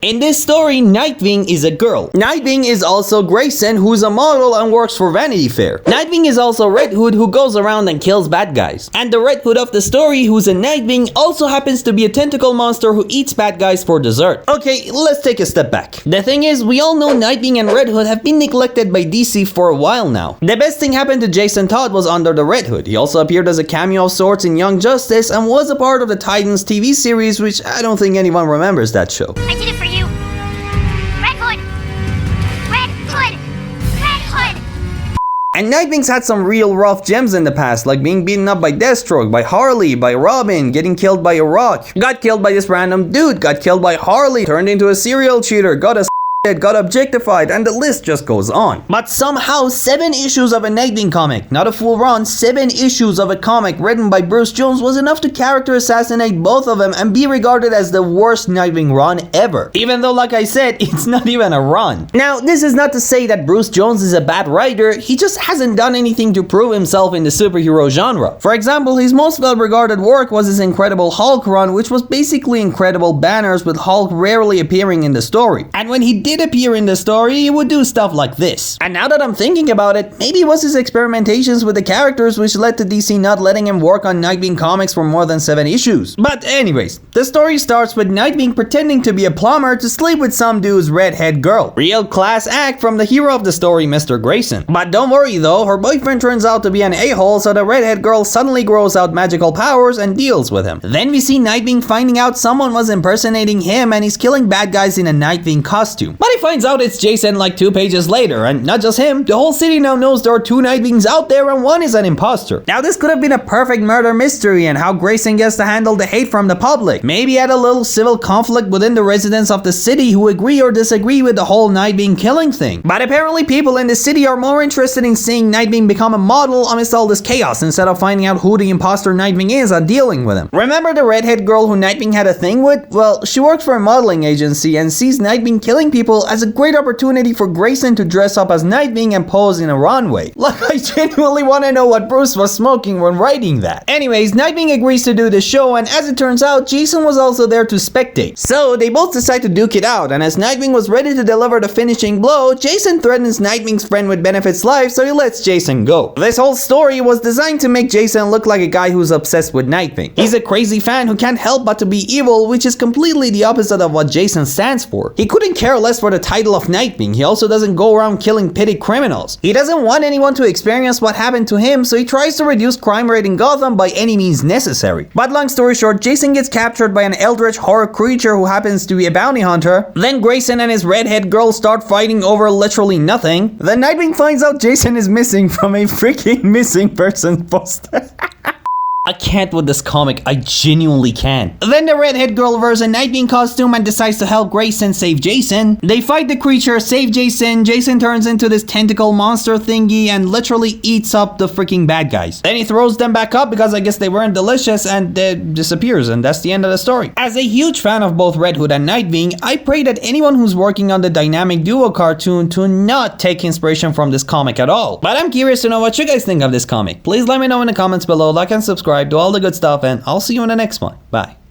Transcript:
In this story, Nightwing is a girl. Nightwing is also Grayson, who's a model and works for Vanity Fair. Nightwing is also Red Hood, who goes around and kills bad guys. And the Red Hood of the story, who's a Nightwing, also happens to be a tentacle monster who eats bad guys for dessert. Okay, let's take a step back. The thing is, we all know Nightwing and Red Hood have been neglected by DC for a while now. The best thing happened to Jason Todd was under the Red Hood. He also appeared as a cameo of sorts in Young Justice and was a part of the Titans TV series, which I don't think anyone remembers that show. I did it for you. Red Hood! Red Hood! Red Hood! And Nightwing's had some real rough gems in the past, like being beaten up by Deathstroke, by Harley, by Robin, getting killed by a rock, got killed by this random dude, got killed by Harley, turned into a serial cheater, got objectified, and the list just goes on. But somehow 7 issues of a Nightwing comic, not a full run, 7 issues of a comic written by Bruce Jones was enough to character assassinate both of them and be regarded as the worst Nightwing run ever. Even though, like I said, it's not even a run. Now, this is not to say that Bruce Jones is a bad writer, he just hasn't done anything to prove himself in the superhero genre. For example, his most well-regarded work was his Incredible Hulk run, which was basically Incredible banners with Hulk rarely appearing in the story. And when he did appear in the story, he would do stuff like this. And now that I'm thinking about it, maybe it was his experimentations with the characters which led to DC not letting him work on Nightwing comics for more than 7 issues. But anyways, the story starts with Nightwing pretending to be a plumber to sleep with some dude's redhead girl. Real class act from the hero of the story, Mr. Grayson. But don't worry though, her boyfriend turns out to be an a-hole, so the redhead girl suddenly grows out magical powers and deals with him. Then we see Nightwing finding out someone was impersonating him and he's killing bad guys in a Nightwing costume. But he finds out it's Jason like 2 pages later, and not just him, the whole city now knows there are 2 Nightwings out there and one is an imposter. Now this could have been a perfect murder mystery and how Grayson gets to handle the hate from the public. Maybe add a little civil conflict within the residents of the city who agree or disagree with the whole Nightwing killing thing. But apparently people in the city are more interested in seeing Nightwing become a model amidst all this chaos instead of finding out who the imposter Nightwing is and dealing with him. Remember the redhead girl who Nightwing had a thing with? Well, she works for a modeling agency and sees Nightwing killing people as a great opportunity for Grayson to dress up as Nightwing and pose in a runway. Like, I genuinely want to know what Bruce was smoking when writing that. Anyways, Nightwing agrees to do the show, and as it turns out, Jason was also there to spectate. So they both decide to duke it out, and as Nightwing was ready to deliver the finishing blow, Jason threatens Nightwing's friend with Benefit's life, so he lets Jason go. This whole story was designed to make Jason look like a guy who's obsessed with Nightwing. He's a crazy fan who can't help but to be evil, which is completely the opposite of what Jason stands for. He couldn't care less for the title of Nightwing. He also doesn't go around killing petty criminals. He doesn't want anyone to experience what happened to him, so he tries to reduce crime rate in Gotham by any means necessary. But long story short, Jason gets captured by an eldritch horror creature who happens to be a bounty hunter. Then Grayson and his redhead girl start fighting over literally nothing. Then Nightwing finds out Jason is missing from a freaking missing person poster. I can't with this comic, I genuinely can't. Then the redhead girl wears a Nightwing costume and decides to help Grayson save Jason. They fight the creature, save Jason. Jason turns into this tentacle monster thingy and literally eats up the freaking bad guys. Then he throws them back up because I guess they weren't delicious and disappears, and that's the end of the story. As a huge fan of both Red Hood and Nightwing, I pray that anyone who's working on the dynamic duo cartoon to not take inspiration from this comic at all. But I'm curious to know what you guys think of this comic. Please let me know in the comments below, like and subscribe, do all the good stuff, and I'll see you in the next one. Bye.